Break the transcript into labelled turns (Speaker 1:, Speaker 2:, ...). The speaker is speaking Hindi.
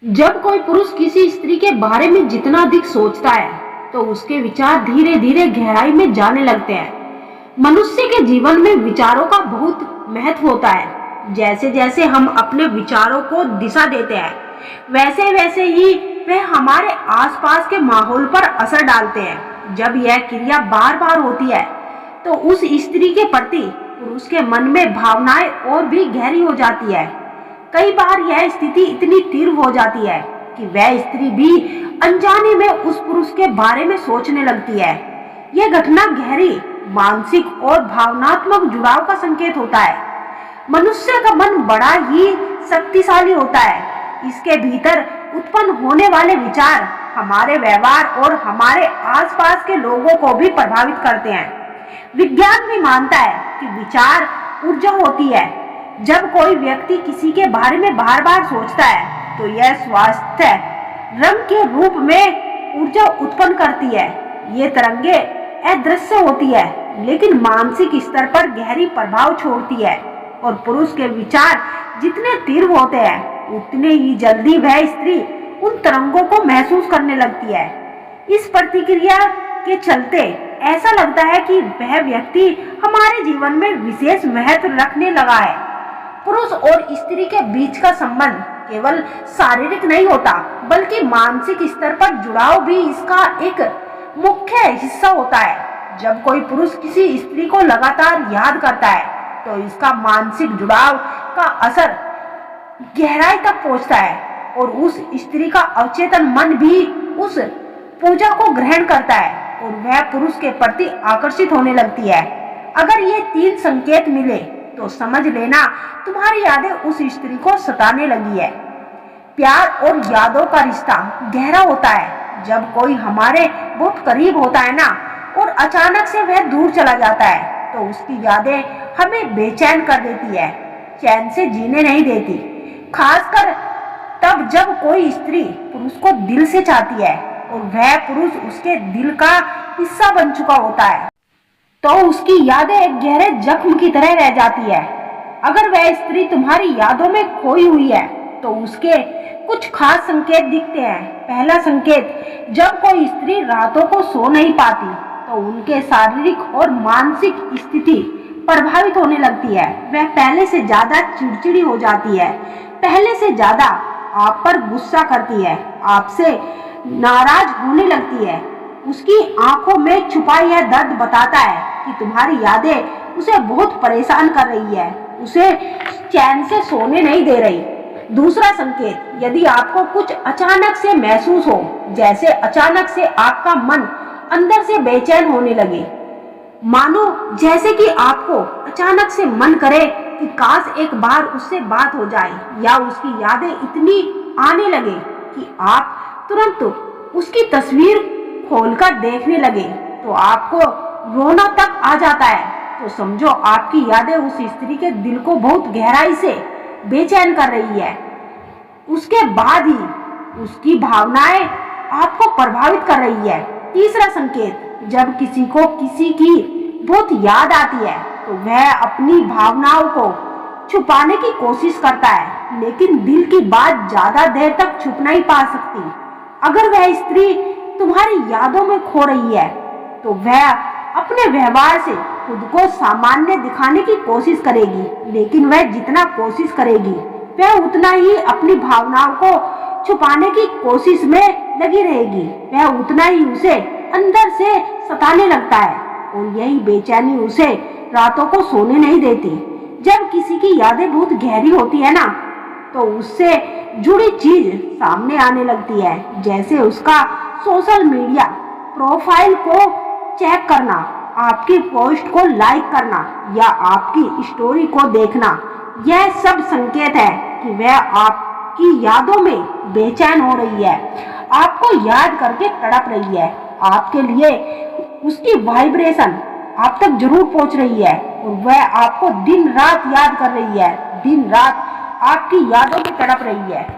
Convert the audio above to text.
Speaker 1: जब कोई पुरुष किसी स्त्री के बारे में जितना अधिक सोचता है तो उसके विचार धीरे धीरे गहराई में जाने लगते हैं। मनुष्य के जीवन में विचारों का बहुत महत्व होता है। जैसे जैसे हम अपने विचारों को दिशा देते हैं वैसे वैसे ही वह हमारे आसपास के माहौल पर असर डालते हैं। जब यह क्रिया बार बार होती है तो उस स्त्री के प्रति पुरुष के मन में भावनाएं और भी गहरी हो जाती है। कई बार यह स्थिति इतनी तीव्र हो जाती है कि वह स्त्री भी अनजाने में उस पुरुष के बारे में सोचने लगती है। यह घटना गहरी मानसिक और भावनात्मक जुड़ाव का संकेत होता है। मनुष्य का मन बड़ा ही शक्तिशाली होता है। इसके भीतर उत्पन्न होने वाले विचार हमारे व्यवहार और हमारे आसपास के लोगों को भी प्रभावित करते हैं। विज्ञान भी मानता है कि विचार ऊर्जा होती है। जब कोई व्यक्ति किसी के बारे में बार बार सोचता है तो यह स्वास्थ्य रंग के रूप में ऊर्जा उत्पन्न करती है। ये तरंगे अदृश्य होती है लेकिन मानसिक स्तर पर गहरी प्रभाव छोड़ती है और पुरुष के विचार जितने तीव्र होते हैं उतने ही जल्दी वह स्त्री उन तरंगों को महसूस करने लगती है। इस प्रतिक्रिया के चलते ऐसा लगता है कि वह व्यक्ति हमारे जीवन में विशेष महत्व रखने लगा है। पुरुष और स्त्री के बीच का संबंध केवल शारीरिक नहीं होता बल्कि मानसिक स्तर पर जुड़ाव भी इसका एक मुख्य हिस्सा होता है। जब कोई पुरुष किसी स्त्री को लगातार याद करता है तो इसका मानसिक जुड़ाव का असर गहराई तक पहुंचता है और उस स्त्री का अवचेतन मन भी उस पूजा को ग्रहण करता है और वह पुरुष के प्रति आकर्षित होने लगती है। अगर ये तीन संकेत मिले तो समझ लेना तुम्हारी यादें उस स्त्री को सताने लगी है। प्यार और यादों का रिश्ता गहरा होता है। जब कोई हमारे बहुत करीब होता है ना और अचानक से वह दूर चला जाता है तो उसकी यादें हमें बेचैन कर देती है, चैन से जीने नहीं देती। खासकर तब जब कोई स्त्री पुरुष को दिल से चाहती है और वह पुरुष उसके दिल का हिस्सा बन चुका होता है तो उसकी यादें एक गहरे जख्म की तरह रह जाती है। अगर वह स्त्री तुम्हारी यादों में खोई हुई है तो उसके कुछ खास संकेत दिखते हैं। पहला संकेत, जब कोई स्त्री रातों को सो नहीं पाती तो उनके शारीरिक और मानसिक स्थिति प्रभावित होने लगती है। वह पहले से ज्यादा चिड़चिड़ी हो जाती है, पहले से ज्यादा आप पर गुस्सा करती है, आपसे नाराज होने लगती है। उसकी आंखों में छुपा यह दर्द बताता है कि तुम्हारी यादें उसे बहुत परेशान कर रही है, उसे चैन से सोने नहीं दे रही। दूसरा संकेत, यदि आपको कुछ अचानक से महसूस हो, जैसे अचानक से आपका मन अंदर से बेचैन होने लगे, मानो जैसे कि आपको अचानक से मन करे कि काश एक बार उससे बात हो जाए, या उसकी यादें इतनी आने लगे कि आप तुरंत उसकी तस्वीर खोलकर देखने लगे तो आपको रोना तक आ जाता है, तो समझो आपकी यादें उस स्त्री के दिल को बहुत गहराई से बेचैन कर रही है। उसके बाद ही उसकी भावनाएं आपको प्रभावित कर रही है। तीसरा संकेत, जब किसी को किसी की बहुत याद आती है तो वह अपनी भावनाओं को छुपाने की कोशिश करता है लेकिन दिल की बात ज्यादा देर तक छुप नहीं पा सकती। अगर वह स्त्री तुम्हारी यादों में खो रही है तो वह अपने व्यवहार से खुद को सामान्य दिखाने की कोशिश करेगी, लेकिन वह जितना कोशिश करेगी वह उतना ही अपनी भावनाओं को छुपाने की कोशिश में लगी रहेगी। वह उतना ही उसे अंदर से सताने लगता है और यही बेचैनी उसे रातों को सोने नहीं देती। जब किसी की यादें बहुत गहरी होती है ना तो उससे जुड़ी चीज सामने आने लगती है, जैसे उसका सोशल मीडिया प्रोफाइल को चेक करना, आपकी पोस्ट को लाइक करना या आपकी स्टोरी को देखना। यह सब संकेत है कि वह आपकी यादों में बेचैन हो रही है, आपको याद करके तड़प रही है। आपके लिए उसकी वाइब्रेशन आप तक जरूर पहुंच रही है और वह आपको दिन रात याद कर रही है, दिन रात आपकी यादों में तड़प रही है।